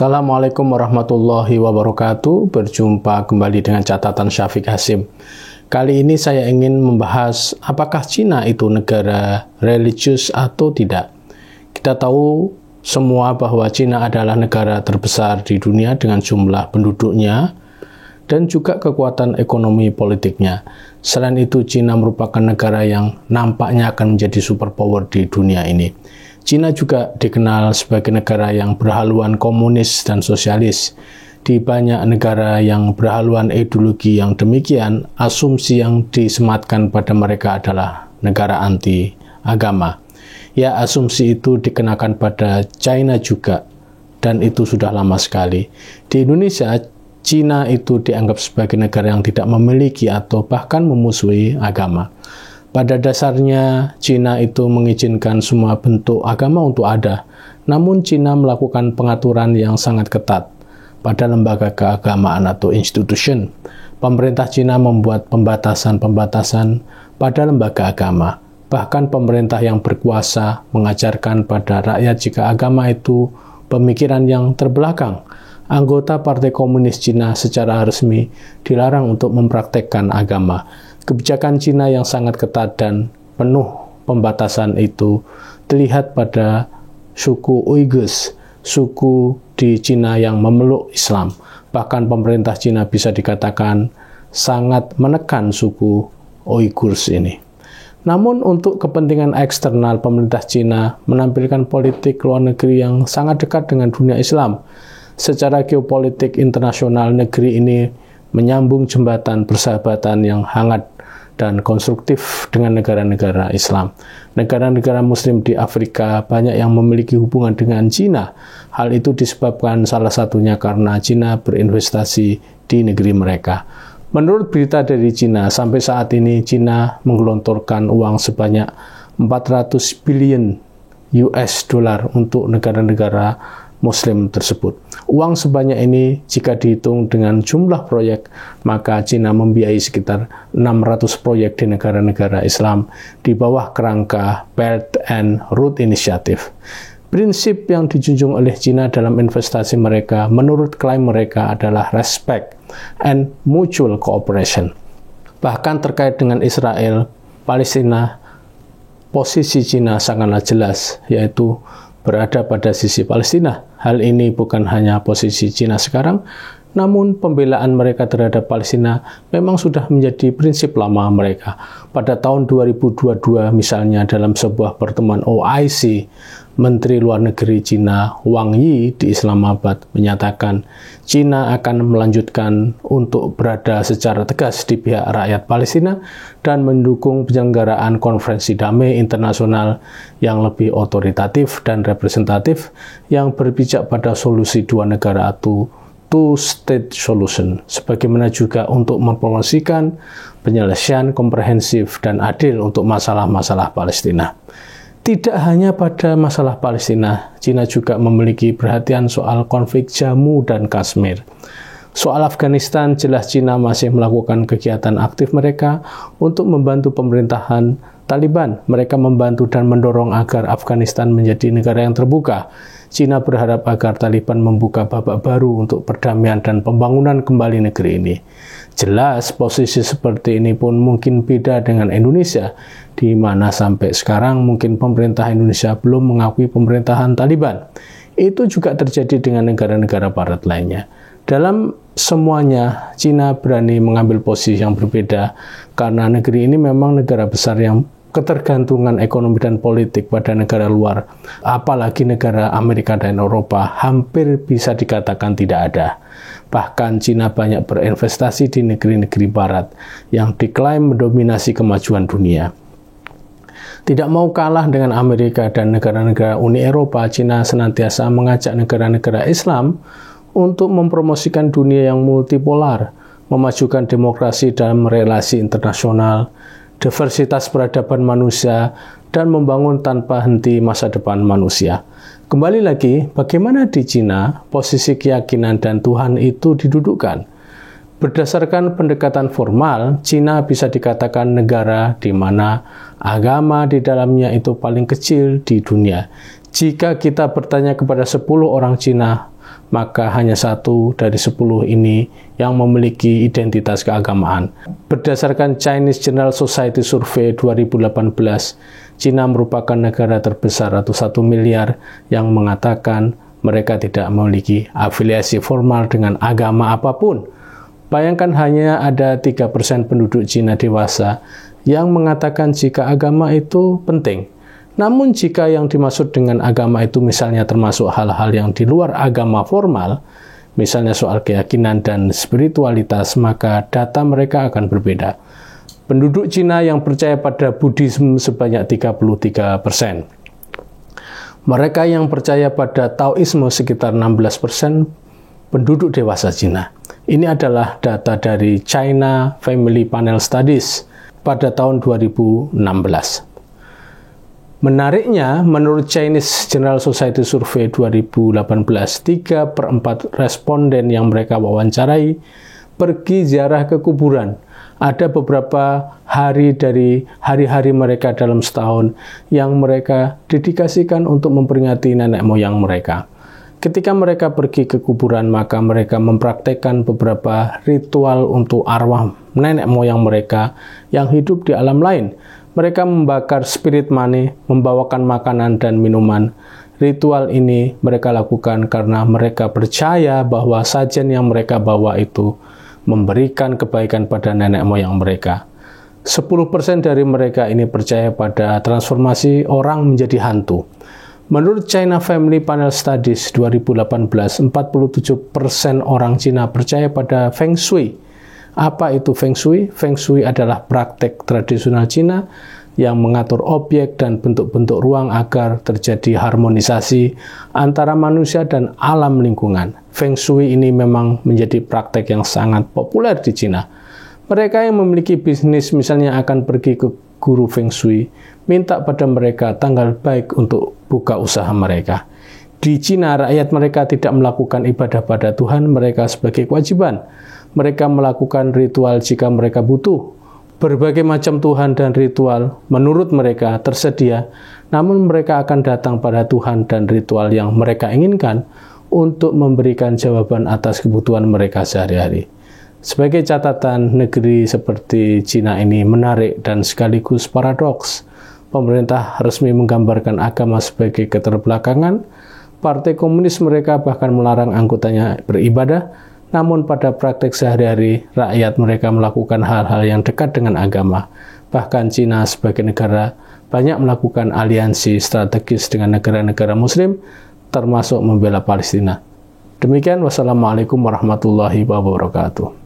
Assalamualaikum warahmatullahi wabarakatuh. Berjumpa kembali dengan catatan Syafiq Hasim. Kali ini saya ingin membahas apakah Cina itu negara religius atau tidak. Kita tahu semua bahwa Cina adalah negara terbesar di dunia dengan jumlah penduduknya dan juga kekuatan ekonomi politiknya. Selain itu, Cina merupakan negara yang nampaknya akan menjadi superpower di dunia ini. Cina juga dikenal sebagai negara yang berhaluan komunis dan sosialis. Di banyak negara yang berhaluan ideologi yang demikian, asumsi yang disematkan pada mereka adalah negara anti agama. Ya, asumsi itu dikenakan pada China juga, dan itu sudah lama sekali. Di Indonesia, Cina itu dianggap sebagai negara yang tidak memiliki atau bahkan memusuhi agama. Pada dasarnya, Cina itu mengizinkan semua bentuk agama untuk ada. Namun, Cina melakukan pengaturan yang sangat ketat pada lembaga keagamaan atau institution. Pemerintah Cina membuat pembatasan-pembatasan pada lembaga agama. Bahkan pemerintah yang berkuasa mengajarkan pada rakyat jika agama itu pemikiran yang terbelakang. Anggota Partai Komunis Cina secara resmi dilarang untuk mempraktekkan agama. Kebijakan Cina yang sangat ketat dan penuh pembatasan itu terlihat pada suku Uighurs, suku di Cina yang memeluk Islam. Bahkan pemerintah Cina bisa dikatakan sangat menekan suku Uighurs ini. Namun untuk kepentingan eksternal, pemerintah Cina menampilkan politik luar negeri yang sangat dekat dengan dunia Islam. Secara geopolitik internasional, negeri ini menyambung jembatan persahabatan yang hangat dan konstruktif dengan negara-negara Islam. Negara-negara Muslim di Afrika banyak yang memiliki hubungan dengan Cina. Hal itu disebabkan salah satunya karena Cina berinvestasi di negeri mereka. Menurut berita dari Cina, sampai saat ini Cina menggelontorkan uang sebanyak 400 billion US dollar untuk negara-negara Muslim tersebut. Uang sebanyak ini jika dihitung dengan jumlah proyek, maka Cina membiayai sekitar 600 proyek di negara-negara Islam di bawah kerangka Belt and Road Initiative. Prinsip yang dijunjung oleh Cina dalam investasi mereka menurut klaim mereka adalah respect and mutual cooperation. Bahkan terkait dengan Israel, Palestina, posisi Cina sangatlah jelas, yaitu berada pada sisi Palestina. Hal ini bukan hanya posisi Cina sekarang, namun pembelaan mereka terhadap Palestina memang sudah menjadi prinsip lama mereka. Pada tahun 2022 misalnya dalam sebuah pertemuan OIC, Menteri Luar Negeri Cina Wang Yi di Islamabad menyatakan Cina akan melanjutkan untuk berada secara tegas di pihak rakyat Palestina dan mendukung penyelenggaraan konferensi damai internasional yang lebih otoritatif dan representatif yang berpijak pada solusi dua negara atau two-state solution, sebagaimana juga untuk mempromosikan penyelesaian komprehensif dan adil untuk masalah-masalah Palestina. Tidak hanya pada masalah Palestina, Cina juga memiliki perhatian soal konflik Jammu dan Kashmir. Soal Afghanistan, jelas Cina masih melakukan kegiatan aktif mereka untuk membantu pemerintahan Taliban. Mereka membantu dan mendorong agar Afghanistan menjadi negara yang terbuka. Cina berharap agar Taliban membuka babak baru untuk perdamaian dan pembangunan kembali negeri ini. Jelas, posisi seperti ini pun mungkin beda dengan Indonesia, di mana sampai sekarang mungkin pemerintah Indonesia belum mengakui pemerintahan Taliban. Itu juga terjadi dengan negara-negara barat lainnya. Dalam semuanya, Cina berani mengambil posisi yang berbeda karena negeri ini memang negara besar yang ketergantungan ekonomi dan politik pada negara luar, apalagi negara Amerika dan Eropa, hampir bisa dikatakan tidak ada. Bahkan Cina banyak berinvestasi di negeri-negeri barat yang diklaim mendominasi kemajuan dunia. Tidak mau kalah dengan Amerika dan negara-negara Uni Eropa, Cina senantiasa mengajak negara-negara Islam untuk mempromosikan dunia yang multipolar, memajukan demokrasi dalam relasi internasional, diversitas peradaban manusia, dan membangun tanpa henti masa depan manusia. Kembali lagi, bagaimana di Cina posisi keyakinan dan Tuhan itu didudukkan? Berdasarkan pendekatan formal, Cina bisa dikatakan negara di mana agama di dalamnya itu paling kecil di dunia. Jika kita bertanya kepada 10 orang Cina, maka hanya 1 dari 10 ini yang memiliki identitas keagamaan. Berdasarkan Chinese General Society Survey 2018, Cina merupakan negara terbesar atau 1 miliar yang mengatakan mereka tidak memiliki afiliasi formal dengan agama apapun. Bayangkan hanya ada 3% penduduk Cina dewasa yang mengatakan jika agama itu penting. Namun jika yang dimaksud dengan agama itu misalnya termasuk hal-hal yang di luar agama formal, misalnya soal keyakinan dan spiritualitas, maka data mereka akan berbeda. Penduduk Cina yang percaya pada Buddhisme sebanyak 33%. Mereka yang percaya pada Taoisme sekitar 16% penduduk dewasa Cina. Ini adalah data dari China Family Panel Studies pada tahun 2016. Menariknya, menurut Chinese General Society Survey 2018, 3/4 responden yang mereka wawancarai pergi ziarah ke kuburan. Ada beberapa hari dari hari-hari mereka dalam setahun yang mereka dedikasikan untuk memperingati nenek moyang mereka. Ketika mereka pergi ke kuburan, maka mereka mempraktekkan beberapa ritual untuk arwah nenek moyang mereka yang hidup di alam lain. Mereka membakar spirit money, membawakan makanan dan minuman. Ritual ini mereka lakukan karena mereka percaya bahwa sajian yang mereka bawa itu memberikan kebaikan pada nenek moyang mereka. 10% dari mereka ini percaya pada transformasi orang menjadi hantu. Menurut China Family Panel Studies 2018, 47% orang Cina percaya pada Feng Shui. Apa itu Feng Shui? Feng Shui adalah praktek tradisional Cina yang mengatur objek dan bentuk-bentuk ruang agar terjadi harmonisasi antara manusia dan alam lingkungan. Feng Shui ini memang menjadi praktek yang sangat populer di Cina. Mereka yang memiliki bisnis misalnya akan pergi ke guru Feng Shui, minta pada mereka tanggal baik untuk buka usaha mereka. Di Cina, rakyat mereka tidak melakukan ibadah pada Tuhan mereka sebagai kewajiban. Mereka melakukan ritual jika mereka butuh. Berbagai macam Tuhan dan ritual menurut mereka tersedia, namun mereka akan datang pada Tuhan dan ritual yang mereka inginkan untuk memberikan jawaban atas kebutuhan mereka sehari-hari. Sebagai catatan, negeri seperti Cina ini menarik dan sekaligus paradoks. Pemerintah resmi menggambarkan agama sebagai keterbelakangan. Partai komunis mereka bahkan melarang anggotanya beribadah. Namun pada praktek sehari-hari, rakyat mereka melakukan hal-hal yang dekat dengan agama. Bahkan Cina sebagai negara banyak melakukan aliansi strategis dengan negara-negara Muslim, termasuk membela Palestina. Demikian, wassalamualaikum warahmatullahi wabarakatuh.